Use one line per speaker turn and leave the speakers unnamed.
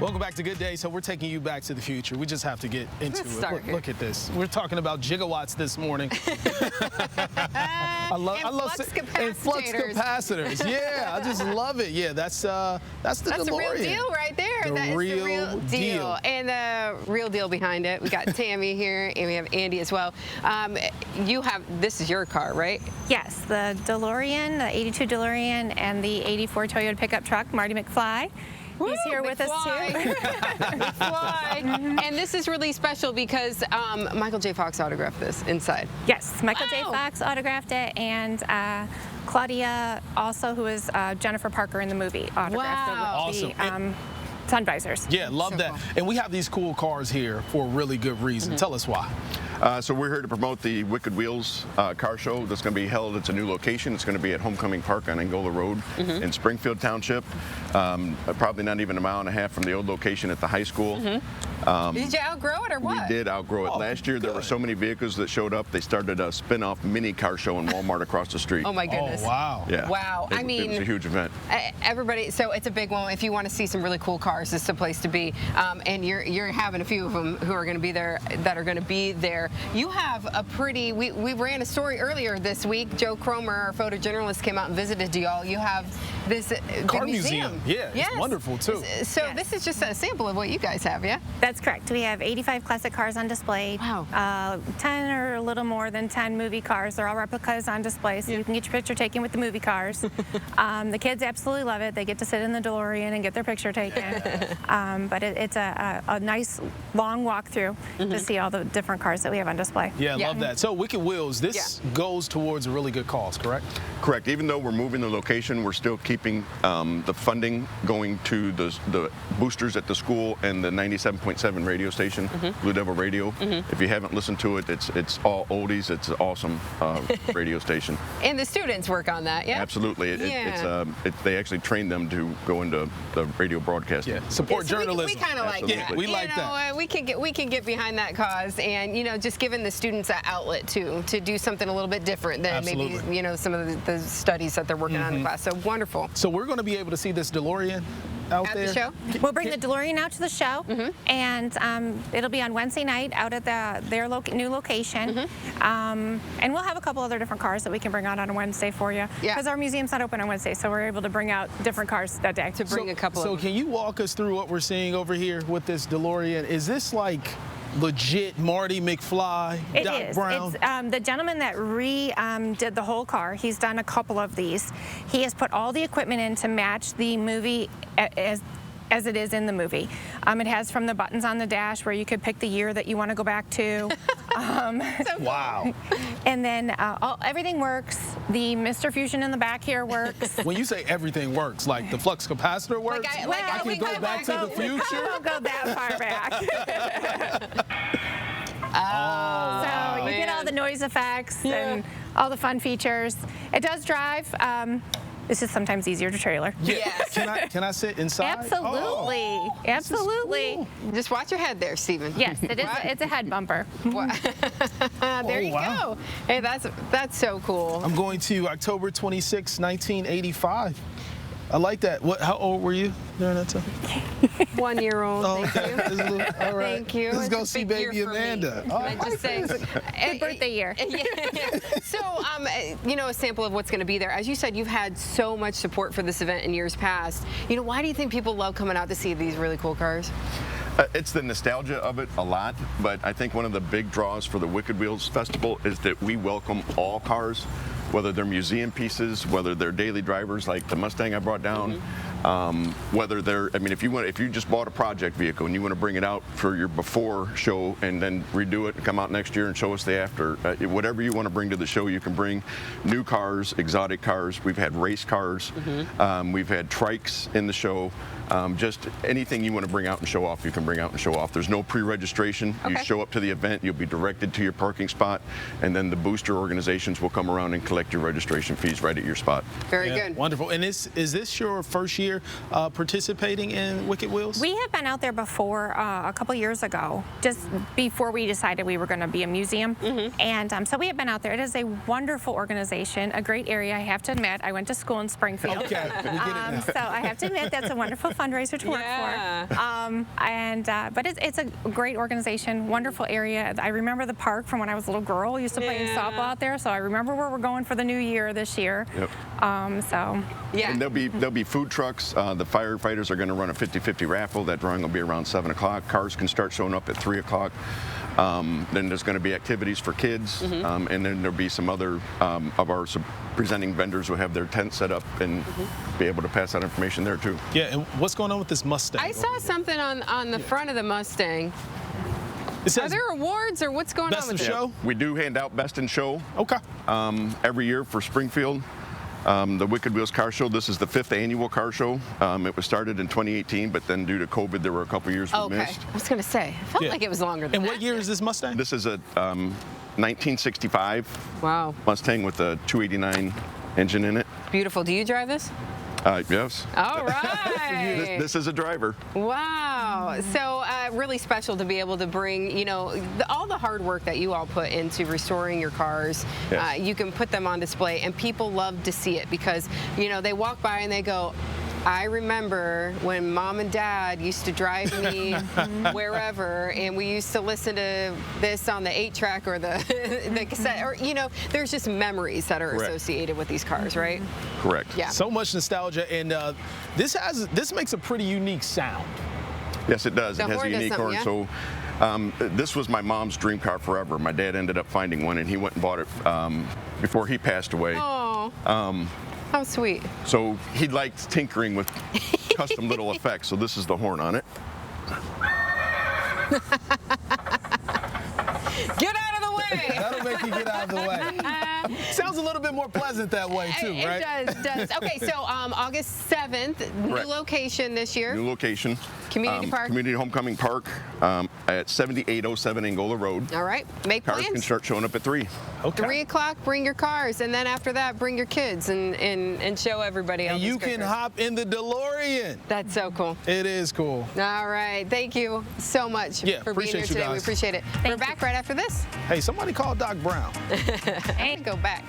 Welcome back to Good Day. So we're taking you back to the future. We just have to get into it. Look at this. We're talking about gigawatts this morning. I love flux capacitors. Yeah, I just love it. Yeah, that's the DeLorean.
The real deal right there.
The real deal.
And the real deal behind it. We got Tammy here, and we have Andy as well. This is your car, right?
Yes, the DeLorean, the 82 DeLorean, and the 84 Toyota pickup truck, Marty McFly. He's here with us too.
McFly. And this is really special because Michael J. Fox autographed this inside.
Yes, Michael J. Fox autographed it, and Claudia also, who is Jennifer Parker in the movie, autographed it with the sun visors.
Yeah, love that. Cool. And we have these cool cars here for a really good reason. Tell us why.
So we're here to promote the Wicked Wheels car show that's going to be held. It's a new location. It's going to be at Homecoming Park on Angola Road in Springfield Township. Probably not even a mile and a half from the old location at the high school.
Did you outgrow it or what?
We did outgrow it. Last year there were so many vehicles that showed up. They started a spin-off mini car show in Walmart across the street.
Oh my goodness.
Oh, wow.
Yeah.
Wow.
I mean, it was a huge event.
Everybody, so it's a big one. If you want to see some really cool cars, this is the place to be. And you're having a few of them who are going to be there, You have a pretty, we ran a story earlier this week. Joe Cromer, our photojournalist, came out and visited y'all. You have this
car museum. Yeah, it's wonderful too.
So this is just a sample of what you guys have, yeah?
That's correct. We have 85 classic cars on display.
Wow.
10 or a little more than 10 movie cars. They're all replicas on display, so you can get your picture taken with the movie cars. The kids absolutely love it. They get to sit in the DeLorean and get their picture taken. But it's a nice long walk through to see all the different cars that we have on display.
Yeah, love that. So Wicked Wheels, this goes towards a really good cause, correct?
Correct. Even though we're moving the location, we're still keeping the funding going to the boosters at the school and the 97.7 radio station, Blue Devil Radio. If you haven't listened to it, it's all oldies. It's an awesome radio station.
And the students work on that, yeah?
Absolutely. They actually train them to go into the radio broadcasting.
Yeah. Support journalism.
We kind of like that.
We like that.
We can get behind that cause, and just giving the students that outlet too to do something a little bit different than maybe some of the studies that they're working on in class. So wonderful.
So we're going to be able to see this DeLorean out there?
The show?
We'll bring the DeLorean out to the show, and it'll be on Wednesday night out at their new location. And we'll have a couple other different cars that we can bring out on Wednesday for you. Because our museum's not open on Wednesday, so we're able to bring out different cars that day.
To bring a couple of them.
So can you walk us through what we're seeing over here with this DeLorean? Is this like legit Marty McFly, Doc Brown?
It's the gentleman that did the whole car. He's done a couple of these. He has put all the equipment in to match the movie as it is in the movie. It has from the buttons on the dash where you could pick the year that you want to go back to.
Wow.
And then everything works. The Mr. Fusion in the back here works.
When you say everything works, like the flux capacitor works? I can go back to the future?
I won't go that far back. So you get all the noise effects and all the fun features. It does drive. It's just sometimes easier to trailer.
Yes.
Can I sit inside?
Absolutely. Absolutely.
Cool. Just watch your head there, Stephen.
Yes, it is. It's a head bumper.
There you go. Hey, that's so cool.
I'm going to October 26, 1985. I like that. How old were you during that time?
1 year old.
Oh,
thank you.
All right.
Thank you.
Let's go see baby Amanda.
Can I just say,
good birthday year.
So, a sample of what's going to be there. As you said, you've had so much support for this event in years past. Why do you think people love coming out to see these really cool cars?
It's the nostalgia of it a lot, but I think one of the big draws for the Wicked Wheels Festival is that we welcome all cars, whether they're museum pieces, whether they're daily drivers like the Mustang I brought down, whether they're, if you just bought a project vehicle and you want to bring it out for your before show and then redo it and come out next year and show us the after, whatever you want to bring to the show, you can bring new cars, exotic cars. We've had race cars. We've had trikes in the show. Just anything you want to bring out and show off, you can bring out and show off. There's no pre-registration. You show up to the event, you'll be directed to your parking spot, and then the booster organizations will come around and collect your registration fees right at your spot.
Very good.
Wonderful. And is this your first year here participating in Wicked Wheels?
We have been out there before, a couple years ago, just before we decided we were going to be a museum. And so we have been out there. It is a wonderful organization, a great area. I have to admit, I went to school in Springfield.
Okay, we get it now.
So I have to admit, that's a wonderful fundraiser to work for. But it's a great organization, wonderful area. I remember the park from when I was a little girl. I used to play in softball out there, so I remember where we're going for the new year this year.
Yep.
And
there'll be food trucks. The firefighters are going to run a 50-50 raffle. That drawing will be around 7 o'clock. Cars can start showing up at 3 o'clock. Then there's going to be activities for kids, and then there'll be some other of our presenting vendors who have their tent set up and be able to pass out information there too.
Yeah, and what's going on with this Mustang?
I saw something on the front of the Mustang.
It says
Are there awards or what's going on with
Best in Show?
We do hand out Best in Show
Okay.
every year for Springfield. The Wicked Wheels Car Show, this is the 5th annual car show. It was started in 2018, but then due to COVID, there were a couple years we missed.
I was going to say, I felt like it was longer than
And
that.
what year is this Mustang?
This is a 1965 Mustang with a 289 engine in it.
Beautiful. Do you drive this?
Yes.
All right.
This is a driver.
Wow. So really special to be able to bring, you know, all the hard work that you all put into restoring your cars.
Yes.
You can put them on display, and people love to see it because, you know, they walk by and they go, I remember when Mom and Dad used to drive me wherever, and we used to listen to this on the 8-track or the cassette, or, you know, there's just memories that are associated with these cars, right?
Correct.
Yeah.
So much nostalgia, and this makes a pretty unique sound.
Yes, it does.
The
It has a
horn does
unique horn.
something,
So this was my mom's dream car forever. My dad ended up finding one, and he went and bought it before he passed away.
Oh. How sweet.
So he liked tinkering with custom little effects. So this is the horn on it.
Get out of the way.
That'll make you get out of the way. Sounds a little bit more pleasant that way too, right?
It does. Okay, so August 7th, new location this year.
New location.
Community Park.
Community Homecoming Park at 7807 Angola Road.
All right, make
Cars can
plans.
start showing up at 3.
Okay.
3 o'clock, bring your cars, and then after that, bring your kids and show everybody else.
And you can hop in the DeLorean.
That's so cool.
It is cool.
All right, thank you so much for being here
appreciate you
today. We
guys.
appreciate it. We're back right after this.
Hey, somebody call Doc Brown.
And go back.